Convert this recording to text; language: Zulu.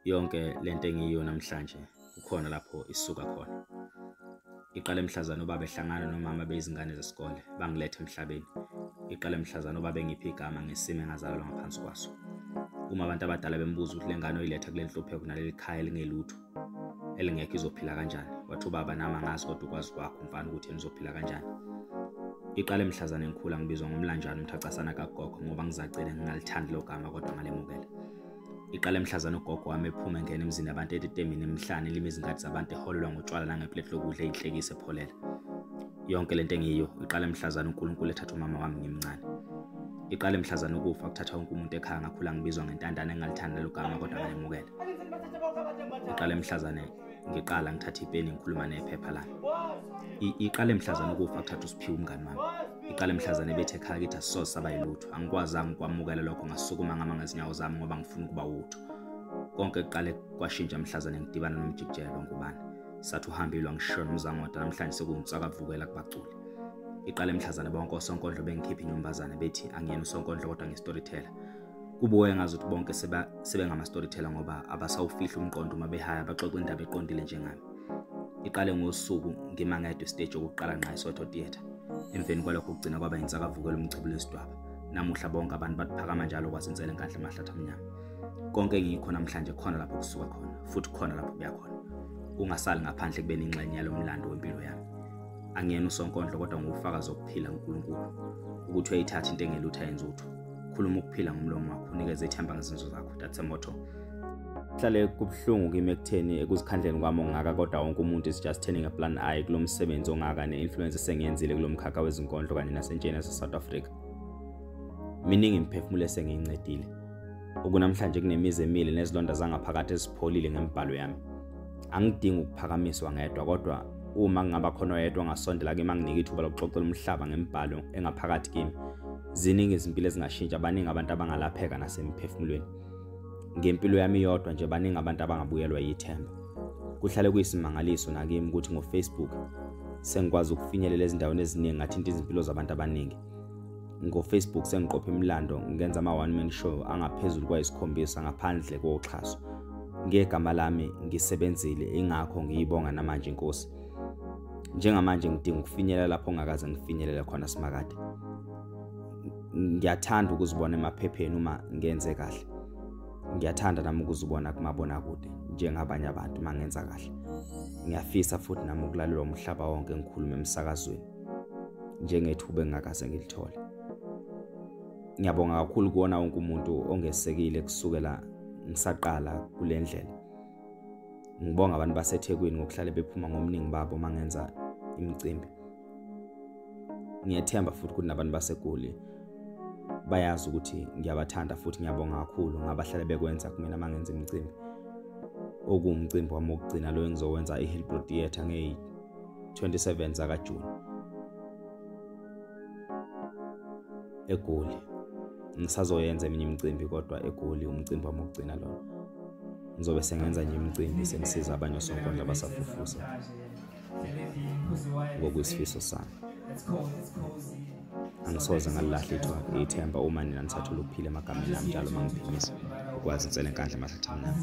Yonke lento engiyiyo namhlanje kukhona lapho isuka khona. Iqale mhlazana ubaba ehlangana nomama bezingane zesikole bangilethe emhlabeni. Iqale mhlazana ubaba engiphi igama ngesimo engazalwa ngaphansi kwaso. Uma abantu abadala bembuza ukuthi lengane oyiletha kule nhlupheko naleli khaya lingelutho elingekho izophila kanjani, wathi ubaba nami angazi kodwa ukwazi kwakho mfana ukuthi nizophila kanjani. Iqale mhlazana engikhula ngibizwa ngomlanjana umthacasana kagogo ngoba ngizacela ngingalithandi lo gama kodwa ngalemukela. Iqale mhlazana ugogo wami ephuma engena emzini abantu etetemini emhlane lima izingadi zabantu eholelwa ngotshwala nangeplate lokudla eyinhlekisa epholela. Yonke lento engiyiyo iqale mhlazana uNkulunkulu ethatha umama wami ngimncane. Iqale mhlazana ukufa kuthatha wonke umuntu ekhaya ngakhula ngibizwa ngentandane engalithanda lo gama kodwa ngalemukela. Iqale mhlazana ngiqala ngithatha ipeni ngikhuluma nephepha lami. Iqale mhlazana ukufa kuthatha uSiphiwe umngani wami. Iqale mhlazana bethe ekhaya kithi asisoze saba yilutho. Angikwazanga ukwamukela lokho ngasukuma ngama ngezinyawo zami ngoba ngifuna ukuba utho. Konke kuqale kwashintsha mhlazana ngidibana nomjikijelo ngubani. Sathi uhambile ngisho nomzangoda namhlanje sekungitsakavukela kubaculi. Iqale mhlazana bonke osonkondlo bengikhipha inyumbazana bethi angiyena usonkondlo kodwa ngestoryteller. Kubuye ngazi ukuthi bonke sebengama storyteller ngoba abasawufihla umqondo uma behaya baxoxa indaba eqondile njengami. Iqale ngosuku ngimangedwe stage okuqala nqa eSoweto Theatre. Emveni kwalokho kugcina kwaba insakavukela umchibulo esidwaba. Namuhla bonke abantu baphakama njalo kwasenzele enkanhle amahlathi amnyama. Konke engikho namhlanje khona lapho kusuka khona futhi khona lapho kuya khona. Ungasali ngaphandle kubeni ingxenye yalomlando wempilo yami. Angiyena usonkondlo kodwa ngufakazi okuphila uNkulunkulu ukuthi uyayithatha into engelutho ayenza utho. Khuluma ukuphila ngomlomo wakho unikeze ithemba ngezinzo zakho. That's a motto. Hlale kubhlungu kimi ekutheni ekuzikhandleni kwami ongaka kodwa wonke umuntu is just turning a blind eye kulomsebenzi ongaka neinfluence esengiyenzile kulomkhakha wezinkondlo kanye nasentsheni yaseSouth Africa. Miningi imiphefumulo esengiyincedile. Okunamhlanje kunemizi emile nezilonda zangaphakathi ezipholile ngembhalo yami. Angidingi ukuphakamiswa ngedwa kodwa uma ngingaba khona oyedwa ngasondela kimi anginike ithuba lokuxoxela umhlaba ngembhalo engaphakathi kimi. Ziningi izimpilo ezingashintsha baningi abantu abangalapheka nasemphefumulweni. Ngempilo yami yodwa nje baningi abantu abangabuyelwa yithemba. Kuhlale kuyisimangaliso nakimi ukuthi ngoFacebook sengikwazi ukufinyelela ezindaweni eziningi ngathinta izimpilo zabantu abaningi. NgoFacebook sengiqopha imilando ngenza ama one man show angaphezulu kwayisikhombisa ngaphandle koxhaso. Ngegama lami ngisebenzile ingakho ngiyibonga namanje inkosi. Njengamanje ngidinga ukufinyelela lapho ngakaze ngifinyelela khona simakade. Ngiyathanda ukuzibona emaphepheni uma ngenze kahle. Ngiyathanda nami ukuzibona kumabona kude njengabanye abantu mangenza kahle. Ngiyafisa futhi nami ukulalela umhlaba wonke ngikhuluma emsakazweni njengethuba engakaze ngilithole. Ngiyabonga kakhulu kuona wonke umuntu ongesekile kusukela ngisaqala kule ndlela. Ngibonga abantu baseThekwini ngokuhlala bephuma ngomningi babo mangenza imicimbi. Ngiyethemba futhi ukuthi nabantu baseGoli bayazi ukuthi ngiyabathanda futhi ngiyabonga kakhulu ngabahlale bekwenza kumina mangenza imicimbi. Okuwumcimbi wami wokugcina lo engizowenza eHillbrow Theatre nge-27 zakaJuni eGoli. Ngisazoyenza eminye imicimbi kodwa eGoli umcimbi wami wokugcina lona. Ngizobe sengenza nje imicimbi sengisiza abanye osonkondlo abasafufusa ngokuyisifiso sami. Angisoze ngalilahla ithemba uma nina nisathola ukuphila emagameni ami njalo mangiphimisa ukwazi insele enkandla amahlathi amnyama.